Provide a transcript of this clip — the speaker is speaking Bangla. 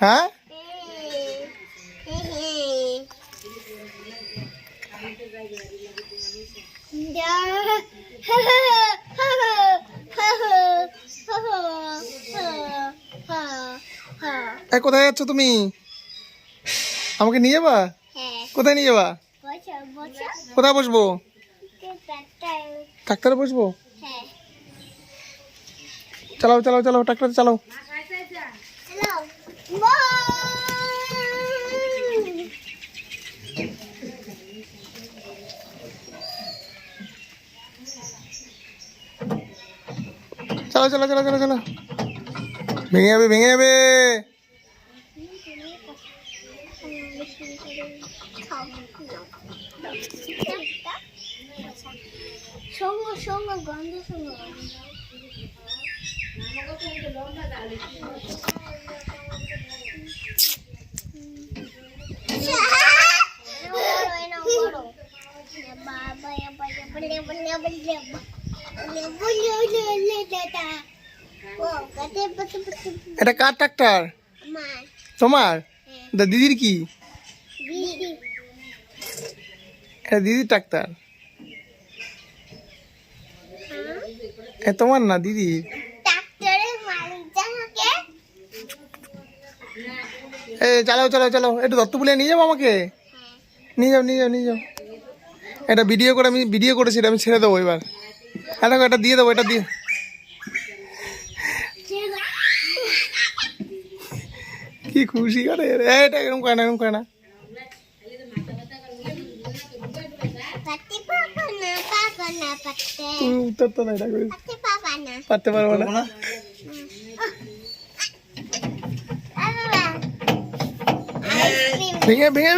হ্যাঁ কোথায় যাচ্ছ তুমি? আমাকে নিয়ে যাবা? কোথায় নিয়ে যাবা? কোথায় বসবো? ট্রাক্টরে বসবো? চালাও চালাও চালাও, ট্রাক্টরে চালাও। চালাও চালাও চালাও চালাও চালাও, ভেঙে যাবে ভেঙে যাবে। এটা কার ট্রাক্টর? তোমার? দিদির কি? এটা দিদির ট্রাক্টর। তোমার না, দিদি। চালাও চালাও চালাও, একটু দত্তপুলে নিয়ে যাবো আমাকে? নিয়ে যাও নিয়ে যাও নিয়ে যাও। এটা ভিডিও করে, আমি ভিডিও করেছি, আমি ছেড়ে দেবো এবার। এটা দিয়ে দেবো, এটা দিয়ে। কি খুশি করে, এটা এরকম করে না, এরকম করে না। উত্তর তো না, এটা করে পারতে পারবো না। ভেঙে ভেঙে